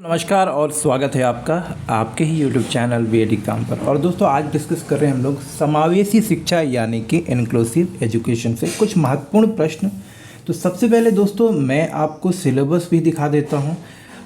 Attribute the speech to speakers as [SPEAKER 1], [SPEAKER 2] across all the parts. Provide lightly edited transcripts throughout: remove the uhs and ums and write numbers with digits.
[SPEAKER 1] नमस्कार और स्वागत है आपका आपके ही यूट्यूब चैनल बीएड एग्ज़ाम पर। और दोस्तों आज डिस्कस कर रहे हैं हम लोग समावेशी शिक्षा यानी कि इंक्लूसिव एजुकेशन से कुछ महत्वपूर्ण प्रश्न। तो सबसे पहले दोस्तों मैं आपको सिलेबस भी दिखा देता हूं।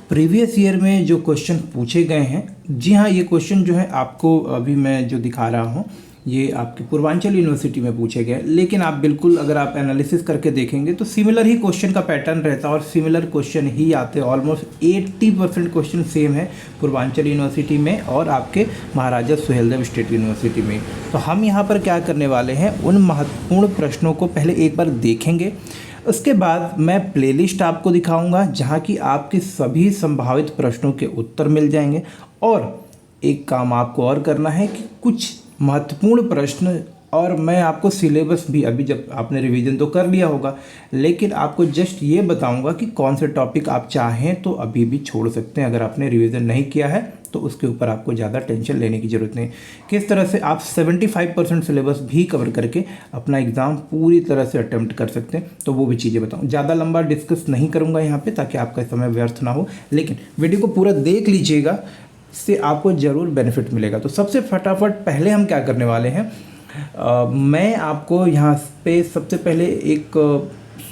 [SPEAKER 1] प्रीवियस ईयर में जो क्वेश्चन पूछे गए हैं, जी हाँ, ये क्वेश्चन जो है आपको अभी मैं जो दिखा रहा हूँ ये आपके पूर्वांचल यूनिवर्सिटी में पूछे गए, लेकिन आप बिल्कुल अगर आप एनालिसिस करके देखेंगे तो सिमिलर ही क्वेश्चन का पैटर्न रहता है और सिमिलर क्वेश्चन ही आते हैं। ऑलमोस्ट 80% क्वेश्चन सेम है पूर्वांचल यूनिवर्सिटी में और आपके महाराजा सुहेलदेव स्टेट यूनिवर्सिटी में। तो हम यहाँ पर क्या करने वाले हैं, उन महत्वपूर्ण प्रश्नों को पहले एक बार देखेंगे। उसके बाद मैं प्लेलिस्ट आपको दिखाऊंगा जहाँ की आपके सभी संभावित प्रश्नों के उत्तर मिल जाएंगे। और एक काम आपको और करना है कि कुछ महत्वपूर्ण प्रश्न, और मैं आपको सिलेबस भी, अभी जब आपने रिवीजन तो कर लिया होगा, लेकिन आपको जस्ट ये बताऊंगा कि कौन से टॉपिक आप चाहें तो अभी भी छोड़ सकते हैं। अगर आपने रिवीजन नहीं किया है तो उसके ऊपर आपको ज़्यादा टेंशन लेने की ज़रूरत नहीं। किस तरह से आप 75% सिलेबस भी कवर करके अपना एग्ज़ाम पूरी तरह से अटेम्प्ट कर सकते हैं, तो वो भी चीज़ें बताऊँ। ज़्यादा लंबा डिस्कस नहीं करूँगा यहाँ पर ताकि आपका समय व्यर्थ ना हो, लेकिन वीडियो को पूरा देख लीजिएगा, इससे आपको ज़रूर बेनिफिट मिलेगा। तो सबसे फटाफट पहले हम क्या करने वाले हैं, मैं आपको यहाँ पे सबसे पहले एक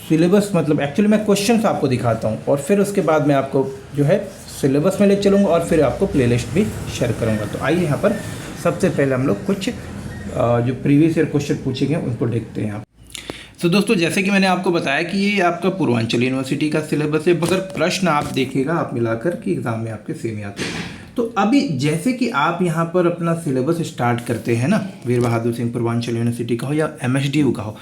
[SPEAKER 1] सिलेबस, मतलब एक्चुअली मैं क्वेश्चंस आपको दिखाता हूँ और फिर उसके बाद मैं आपको जो है सिलेबस में ले चलूँगा और फिर आपको प्लेलिस्ट भी शेयर करूँगा। तो आइए यहाँ पर सबसे पहले हम लोग कुछ जो प्रीवियस ईयर क्वेश्चन पूछे गए उनको देखते हैं। तो दोस्तों जैसे कि मैंने आपको बताया कि ये आपका पूर्वांचल यूनिवर्सिटी का सिलेबस है, मगर प्रश्न आप देखिएगा आप मिलाकर कि एग्ज़ाम में आपके सेम ही आते हैं। तो अभी जैसे कि आप यहाँ पर अपना सिलेबस स्टार्ट करते हैं ना, वीर बहादुर सिंह पूर्वांचल यूनिवर्सिटी का हो या MSDU का हो,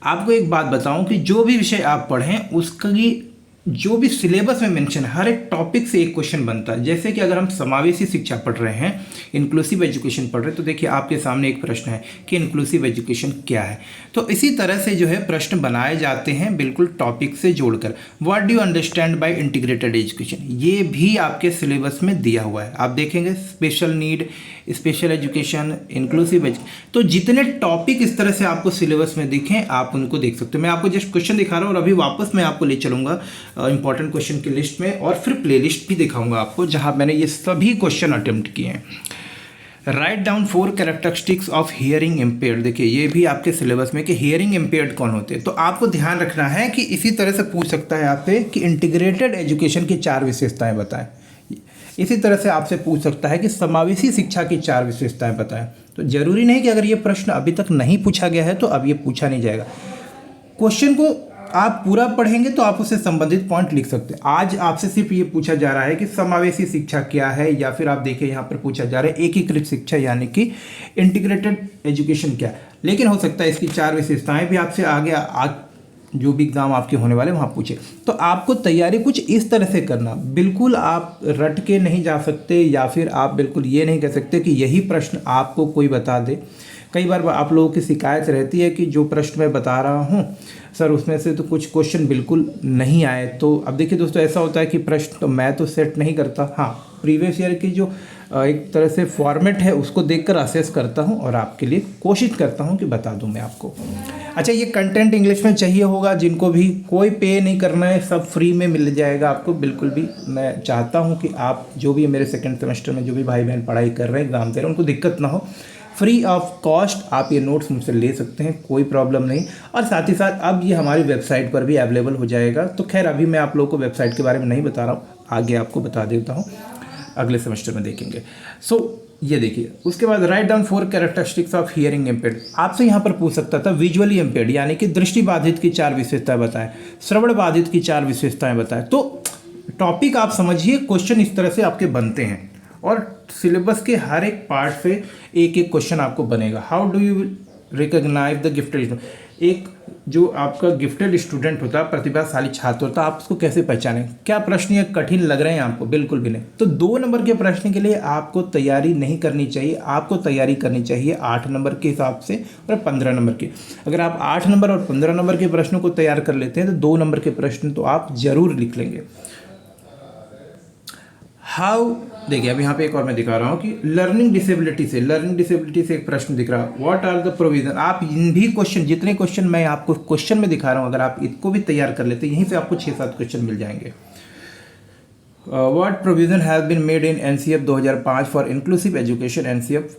[SPEAKER 1] आपको एक बात बताऊं कि जो भी विषय आप पढ़ें उसकी जो भी सिलेबस में मेंशन है, हर एक टॉपिक से एक क्वेश्चन बनता है। जैसे कि अगर हम समावेशी शिक्षा पढ़ रहे हैं, इंक्लूसिव एजुकेशन पढ़ रहे हैं, तो देखिए आपके सामने एक प्रश्न है कि इंक्लूसिव एजुकेशन क्या है। तो इसी तरह से जो है प्रश्न बनाए जाते हैं बिल्कुल टॉपिक से जोड़कर। What do you understand by integrated education, ये भी आपके सिलेबस में दिया हुआ है। आप देखेंगे special need, special education, inclusive education, तो जितने टॉपिक इस तरह से आपको सिलेबस में दिखें आप उनको देख सकते हो। मैं आपको जस्ट क्वेश्चन दिखा रहा हूँ और अभी वापस मैं आपको ले चलूँगा इंपॉर्टेंट क्वेश्चन की लिस्ट में और फिर प्लेलिस्ट भी दिखाऊंगा आपको जहां मैंने ये सभी क्वेश्चन अटेम्प्ट किए हैं। Write down 4 characteristics of hearing impaired, देखिए ये भी आपके सिलेबस में कि हियरिंग इम्पेयर्ड कौन होते हैं। तो आपको ध्यान रखना है कि इसी तरह से पूछ सकता है आपसे कि इंटीग्रेटेड एजुकेशन की 4 विशेषताएं बताएं। इसी तरह से आपसे पूछ सकता है कि समावेशी शिक्षा की 4 विशेषताएं बताएं। तो जरूरी नहीं कि अगर ये प्रश्न अभी तक नहीं पूछा गया है तो अब ये पूछा नहीं जाएगा। क्वेश्चन को आप पूरा पढ़ेंगे तो आप उससे संबंधित पॉइंट लिख सकते हैं। आज आपसे सिर्फ ये पूछा जा रहा है कि समावेशी शिक्षा क्या है, या फिर आप देखिए यहाँ पर पूछा जा रहा है एकीकृत शिक्षा यानी कि इंटीग्रेटेड एजुकेशन क्या है। लेकिन हो सकता है इसकी 4 विशेषताएं भी आपसे आगे जो भी एग्ज़ाम आपके होने वाले वहाँ पूछे। तो आपको तैयारी कुछ इस तरह से करना, बिल्कुल आप रट के नहीं जा सकते, या फिर आप बिल्कुल ये नहीं कह सकते कि यही प्रश्न आपको कोई बता दे। कई बार आप लोगों की शिकायत रहती है कि जो प्रश्न मैं बता रहा हूँ सर उसमें से तो कुछ क्वेश्चन बिल्कुल नहीं आए। तो अब देखिए दोस्तों ऐसा होता है कि प्रश्न तो मैं तो सेट नहीं करता, हाँ प्रीवियस ईयर की जो एक तरह से फॉर्मेट है उसको देखकर असेस करता हूँ और आपके लिए कोशिश करता हूँ कि बता दूँ मैं आपको। अच्छा, ये कंटेंट इंग्लिश में चाहिए होगा, जिनको भी कोई पे नहीं करना है, सब फ्री में मिल जाएगा आपको बिल्कुल भी। मैं चाहता हूँ कि आप जो भी मेरे सेकेंड सेमेस्टर में जो भी भाई बहन पढ़ाई कर रहे हैं, एग्ज़ाम दे रहे हैं, उनको दिक्कत ना हो। फ्री ऑफ कॉस्ट आप ये नोट्स मुझसे ले सकते हैं, कोई प्रॉब्लम नहीं। और साथ ही साथ अब ये हमारी वेबसाइट पर भी अवेलेबल हो जाएगा। तो खैर अभी मैं आप लोगों को वेबसाइट के बारे में नहीं बता रहा हूँ, आगे आपको बता देता हूँ, अगले सेमेस्टर में देखेंगे। ये देखिए उसके बाद write down 4 characteristics of hearing impaired. आपसे यहाँ पर पूछ सकता था विजुअली इम्पेयर्ड यानी कि दृष्टि बाधित की 4 विशेषताएं बताएं, श्रवण बाधित की 4 विशेषताएं बताएं। तो टॉपिक आप समझिए, क्वेश्चन इस तरह से आपके बनते हैं और सिलेबस के हर एक पार्ट से एक एक क्वेश्चन आपको बनेगा। How do you recognise the gifted student, एक जो आपका गिफ्टेड स्टूडेंट होता है, प्रतिभाशाली छात्र होता है, आप उसको कैसे पहचानें। क्या प्रश्न ये कठिन लग रहे हैं आपको? बिल्कुल भी नहीं। तो 2 नंबर के प्रश्न के लिए आपको तैयारी नहीं करनी चाहिए, आपको तैयारी करनी चाहिए 8 नंबर के हिसाब से और 15 नंबर के। अगर आप 8 नंबर और 15 नंबर के प्रश्नों को तैयार कर लेते हैं तो 2 नंबर के प्रश्न तो आप जरूर लिख लेंगे। हाउ, देखिए अब यहाँ पे एक और मैं दिखा रहा हूँ कि लर्निंग डिसेबिलिटी से एक प्रश्न दिख रहा है। व्हाट आर द प्रोविजन, आप इन भी क्वेश्चन, जितने क्वेश्चन मैं आपको क्वेश्चन में दिखा रहा हूँ, अगर आप इसको भी तैयार कर लेते हैं, यहीं से आपको 6-7 क्वेश्चन मिल जाएंगे। What provision have been made in NCF 2005 for inclusive education. NCF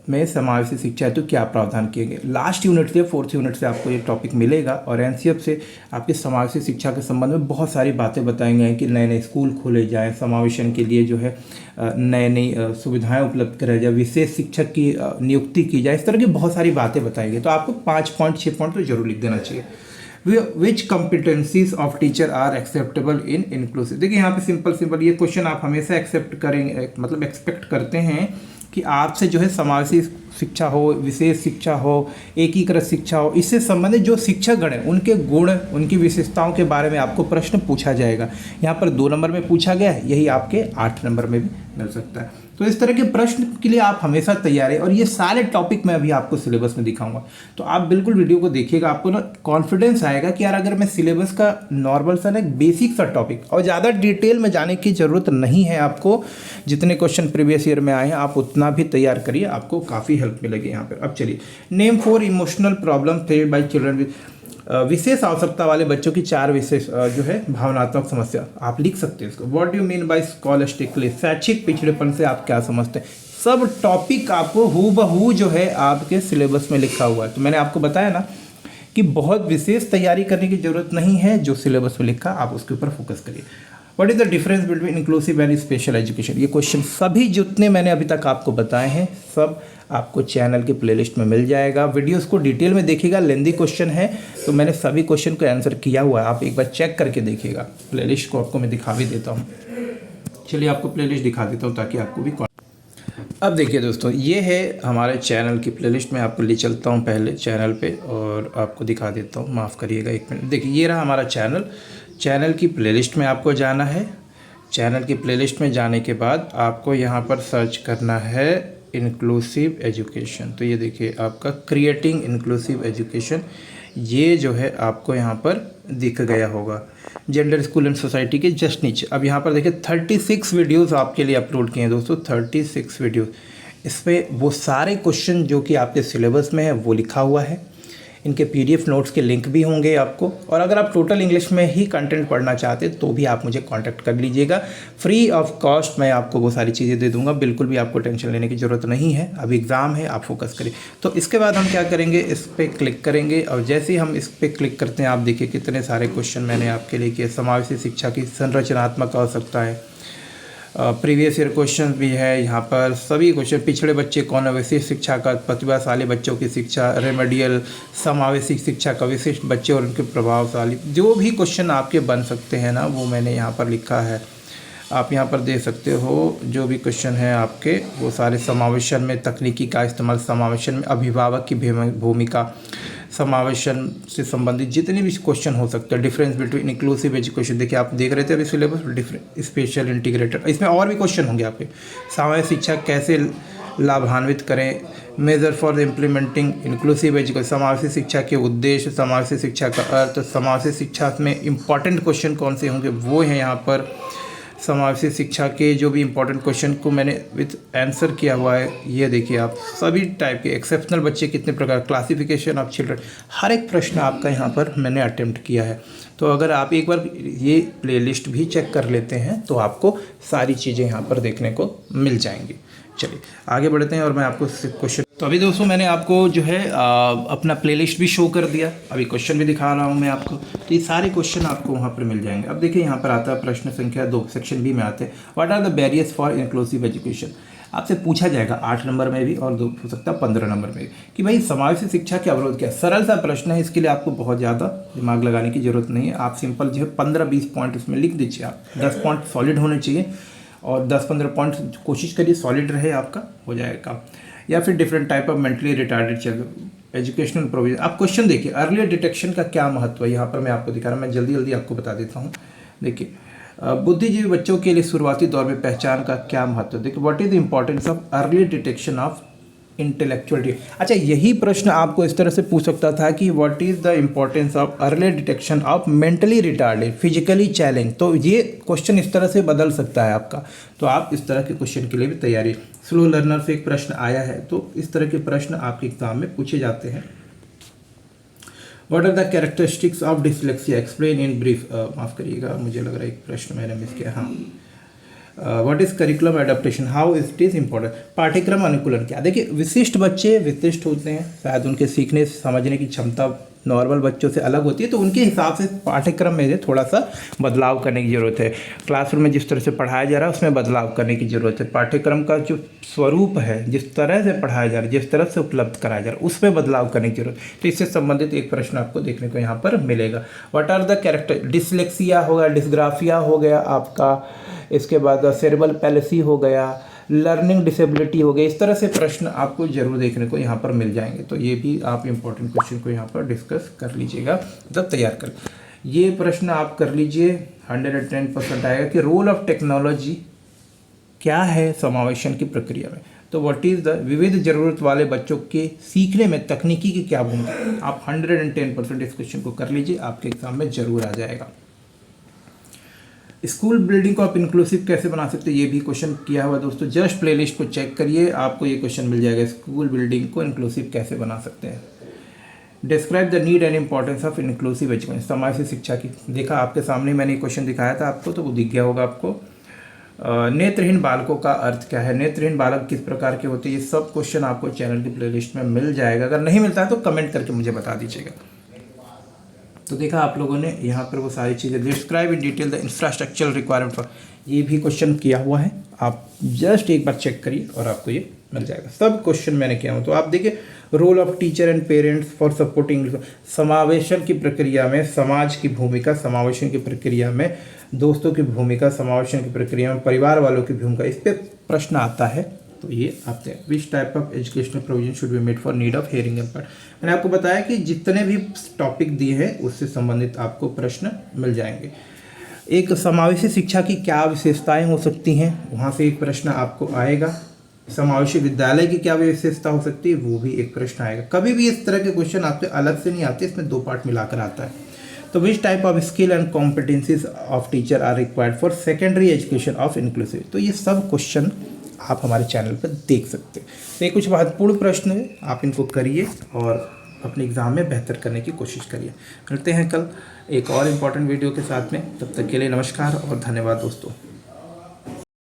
[SPEAKER 1] में समावेशी शिक्षा हेतु क्या प्रावधान किए गए। लास्ट यूनिट से 4th यूनिट से आपको ये टॉपिक मिलेगा और एनसीएफ से आपके समावेशी शिक्षा के संबंध में बहुत सारी बातें बताई गई हैं कि नए नए स्कूल खोले जाएं, समावेशन के लिए जो है नई नई सुविधाएं उपलब्ध कराई जाए, विशेष शिक्षक की नियुक्ति की जाए, इस तरह की बहुत सारी बातें बताई गई। तो आपको 5 पॉइंट 6 पॉइंट तो जरूर लिख देना चाहिए। Which competencies of teacher are acceptable in inclusive. देखिए यहाँ पे सिंपल ये क्वेश्चन आप हमेशा एक्सेप्ट करेंगे, मतलब एक्सपेक्ट करते हैं कि आपसे जो है समावेशी शिक्षा हो, विशेष शिक्षा हो, एकीकृत शिक्षा हो, इससे संबंधित जो शिक्षकगण हैं उनके गुण, उनकी विशेषताओं के बारे में आपको प्रश्न पूछा जाएगा। यहाँ पर 2 नंबर में पूछा गया है, यही आपके 8 नंबर में भी मिल सकता है। तो इस तरह के प्रश्न के लिए आप हमेशा तैयार हैं और ये सारे टॉपिक मैं अभी आपको सिलेबस में दिखाऊंगा। तो आप बिल्कुल वीडियो को देखिएगा, आपको ना कॉन्फिडेंस आएगा कि यार अगर मैं सिलेबस का नॉर्मल सा ना एक बेसिक सा टॉपिक और ज़्यादा डिटेल में जाने की ज़रूरत नहीं है आपको। जितने क्वेश्चन प्रीवियस ईयर में आए हैं आप उतना भी तैयार करिए, आपको काफ़ी हेल्प मिलेगी यहाँ पर। अब चलिए, name 4 emotional problem faced by children with विशेष आवश्यकता वाले बच्चों की 4 विशेष जो है भावनात्मक समस्या। आप लिख सकते हैं इसको। What do you mean by scholastically, शैक्षिक पिछड़ेपन से आप क्या समझते हैं। सब टॉपिक आपको हूबहू जो है आपके सिलेबस में लिखा हुआ है। तो मैंने आपको बताया ना कि बहुत विशेष तैयारी करने की जरूरत नहीं है, जो सिलेबस में लिखा आप उसके ऊपर फोकस करिए। What is the difference between inclusive and special education. ये क्वेश्चन सभी जितने मैंने अभी तक आपको बताए हैं सब आपको चैनल के प्लेलिस्ट में मिल जाएगा। वीडियोस को डिटेल में देखिएगा, लेंदी क्वेश्चन है तो मैंने सभी क्वेश्चन को आंसर किया हुआ है, आप एक बार चेक करके देखिएगा। प्लेलिस्ट को आपको मैं दिखा भी देता हूँ। चलिए आपको प्लेलिस्ट दिखा देता हूँ ताकि आपको भी। अब देखिए दोस्तों, ये है हमारे चैनल की प्लेलिस्ट। में आपको ले चलता हूँ पहले चैनल पे और आपको दिखा देता हूँ। माफ़ करिएगा 1 मिनट। देखिए ये रहा हमारा चैनल की प्लेलिस्ट में आपको जाना है। चैनल की प्लेलिस्ट में जाने के बाद आपको यहाँ पर सर्च करना है इंक्लूसिव एजुकेशन। तो ये देखिए आपका क्रिएटिंग इंक्लूसिव एजुकेशन, ये जो है आपको यहाँ पर दिख गया होगा जेंडर स्कूल एंड सोसाइटी के जस्ट नीचे। अब यहाँ पर देखिए 36 वीडियोस आपके लिए अपलोड किए हैं दोस्तों, 36 वीडियो। इसमें वो सारे क्वेश्चन जो कि आपके सिलेबस में है वो लिखा हुआ है। इनके PDF नोट्स के लिंक भी होंगे आपको। और अगर आप टोटल इंग्लिश में ही कंटेंट पढ़ना चाहते हैं तो भी आप मुझे कांटेक्ट कर लीजिएगा। फ्री ऑफ कॉस्ट मैं आपको वो सारी चीज़ें दे दूंगा, बिल्कुल भी आपको टेंशन लेने की ज़रूरत नहीं है। अब एग्ज़ाम है, आप फोकस करिए। तो इसके बाद हम क्या करेंगे, इस पर क्लिक करेंगे और जैसे ही हम इस पर क्लिक करते हैं आप देखिए कितने सारे क्वेश्चन मैंने आपके लिए किए। समावेशी शिक्षा की संरचनात्मक आवश्यकता है, प्रीवियस ईयर क्वेश्चन भी है यहाँ पर। सभी क्वेश्चन, पिछड़े बच्चे कौन है, विशेष शिक्षा का, प्रतिभाशाली बच्चों की शिक्षा, रेमेडियल, समावेशी शिक्षा का, विशिष्ट बच्चे और उनके प्रभावशाली, जो भी क्वेश्चन आपके बन सकते हैं ना वो मैंने यहाँ पर लिखा है। आप यहाँ पर देख सकते हो जो भी क्वेश्चन है आपके वो सारे। समावेशन में तकनीकी का इस्तेमाल, समावेशन में अभिभावक की भूमिका, समावेशन से संबंधित जितने भी क्वेश्चन हो सकते हैं। डिफरेंस बिटवीन इंक्लूसिव एजुकेशन, देखिए आप देख रहे थे अभी सिलेबस, डिफरेंट स्पेशल इंटीग्रेटेड, इसमें और भी क्वेश्चन होंगे आपके। समावेशी शिक्षा कैसे लाभान्वित करें, measure for the implementing inclusive education, समावेशी शिक्षा के उद्देश्य, समावेशी शिक्षा का अर्थ, समावेशी शिक्षा में इंपॉर्टेंट क्वेश्चन कौन से होंगे वो हैं यहाँ पर। समावेशी शिक्षा के जो भी इंपॉर्टेंट क्वेश्चन को मैंने विथ आंसर किया हुआ है, ये देखिए आप सभी टाइप के। एक्सेप्शनल बच्चे कितने प्रकार, क्लासिफिकेशन ऑफ चिल्ड्रन, हर एक प्रश्न आपका यहाँ पर मैंने अटेम्प्ट किया है। तो अगर आप एक बार ये प्लेलिस्ट भी चेक कर लेते हैं तो आपको सारी चीज़ें यहाँ पर देखने को मिल जाएंगी। चलिए आगे बढ़ते हैं और मैं आपको क्वेश्चन। तो अभी दोस्तों मैंने आपको जो है अपना प्लेलिस्ट भी शो कर दिया, अभी क्वेश्चन भी दिखा रहा हूँ मैं आपको। तो ये सारे क्वेश्चन आपको वहाँ पर मिल जाएंगे। अब देखिए यहाँ पर आता है प्रश्न संख्या 2, सेक्शन बी में आते हैं what are the barriers for inclusive education. आपसे पूछा जाएगा 8 नंबर में भी और हो सकता है 15 नंबर में भी कि भाई समावेशी शिक्षा के अवरोध क्या। सरल सा प्रश्न है, इसके लिए आपको बहुत ज़्यादा दिमाग लगाने की ज़रूरत नहीं है। आप सिंपल जो है 15-20 पॉइंट उसमें लिख दीजिए। आप 10 पॉइंट सॉलिड होने चाहिए और 10-15 पॉइंट कोशिश करिए सॉलिड रहे, आपका हो जाएगा। या फिर different type of mentally retarded children, educational provision. आप क्वेश्चन देखिए, अर्ली डिटेक्शन का क्या महत्व है यहाँ पर मैं आपको दिखा रहा हूँ। मैं जल्दी आपको बता देता हूँ। देखिए बुद्धिजीवी बच्चों के लिए शुरुआती दौर में पहचान का क्या महत्व। देखिए what is the importance of early detection of intellectual. अच्छा, यही प्रश्न आपको इस तरह से पूछ सकता था कि what is the importance of early detection of mentally retarded, physically challenge. तो ये क्वेश्चन इस तरह से बदल सकता है आपका। तो आप इस तरह के क्वेश्चन के लिए भी तैयारी। स्लो लर्नर से एक प्रश्न आया है, तो इस तरह के प्रश्न आपके एग्जाम में पूछे जाते हैं। What are the characteristics of dyslexia, explain in brief. माफ़ करिएगा, मुझे लग रहा है एक प्रश्न मैंने मिस किया। हाँ, what is curriculum adaptation, how it is important. पाठ्यक्रम अनुकूलन क्या, देखिए विशिष्ट बच्चे विशिष्ट होते हैं, शायद उनके सीखने समझने की क्षमता नॉर्मल बच्चों से अलग होती है, तो उनके हिसाब से पाठ्यक्रम में थोड़ा सा बदलाव करने की ज़रूरत है। क्लासरूम में जिस तरह से पढ़ाया जा रहा है उसमें बदलाव करने की ज़रूरत है। पाठ्यक्रम का जो स्वरूप है, जिस तरह से पढ़ाया जा रहा है, जिस तरह से उपलब्ध कराया जा रहा है, उसमें बदलाव करने की जरूरत है। तो इससे संबंधित एक प्रश्न आपको देखने को यहाँ पर मिलेगा। What are the character, dyslexia हो गया, डिस्ग्राफिया हो गया आपका, इसके बाद सेरेब्रल पैलेसी हो गया, लर्निंग डिसेबिलिटी हो गई। इस तरह से प्रश्न आपको जरूर देखने को यहाँ पर मिल जाएंगे। तो ये भी आप इंपॉर्टेंट क्वेश्चन को यहाँ पर डिस्कस कर लीजिएगा, मतलब तैयार कर। ये प्रश्न आप कर लीजिए, 110% आएगा कि रोल ऑफ टेक्नोलॉजी क्या है समावेशन की प्रक्रिया में। तो व्हाट इज़ द, विविध जरूरत वाले बच्चों के सीखने में तकनीकी की क्या भूमिका। आप 110% इस क्वेश्चन को कर लीजिए, आपके एग्जाम में जरूर आ जाएगा। स्कूल बिल्डिंग को आप इंक्लूसिव कैसे बना सकते हैं, ये भी क्वेश्चन किया हुआ दोस्तों। जस्ट प्लेलिस्ट को चेक करिए, आपको ये क्वेश्चन मिल जाएगा, स्कूल बिल्डिंग को इंक्लूसिव कैसे बना सकते हैं। Describe the need and importance of inclusive education, समावेशी शिक्षा की। देखा आपके सामने मैंने क्वेश्चन दिखाया था आपको, तो वो दिख गया होगा आपको। नेत्रहीन बालकों का अर्थ क्या है, नेत्रहीन बालक किस प्रकार के होते हैं, ये सब क्वेश्चन आपको चैनल की प्लेलिस्ट में मिल जाएगा। अगर नहीं मिलता है तो कमेंट करके मुझे बता दीजिएगा। तो देखा आप लोगों ने यहाँ पर वो सारी चीज़ें। Describe in detail the infrastructural requirement for, ये भी क्वेश्चन किया हुआ है, आप जस्ट एक बार चेक करिए और आपको ये मिल जाएगा। सब क्वेश्चन मैंने किया हूँ। तो आप देखिए, role of teacher and parents for supporting, समावेशन की प्रक्रिया में समाज की भूमिका, समावेशन की प्रक्रिया में दोस्तों की भूमिका, समावेशन की प्रक्रिया में परिवार वालों की भूमिका, इस पर प्रश्न आता है। तो ये आते हैं। विच type of educational provision should be made for need of hearing impaired. मैंने आपको बताया कि जितने भी टॉपिक दिए हैं उससे संबंधित आपको प्रश्न मिल जाएंगे। एक समावेशी शिक्षा की क्या विशेषताएं हो सकती हैं, वहाँ से एक प्रश्न आपको आएगा। समावेशी विद्यालय की क्या विशेषता हो सकती है, वो भी एक प्रश्न आएगा। कभी भी इस तरह के क्वेश्चन आपके अलग से नहीं आते, इसमें 2 पार्ट मिलाकर आता है। तो which type of skill and competencies of teacher are required for secondary education of inclusive. तो ये सब क्वेश्चन आप हमारे चैनल पर देख सकते हैं। तो ये कुछ महत्वपूर्ण प्रश्न है, आप इनको करिए और अपने एग्ज़ाम में बेहतर करने की कोशिश करिए। मिलते हैं कल एक और इम्पॉर्टेंट वीडियो के साथ में, तब तक के लिए नमस्कार और धन्यवाद दोस्तों।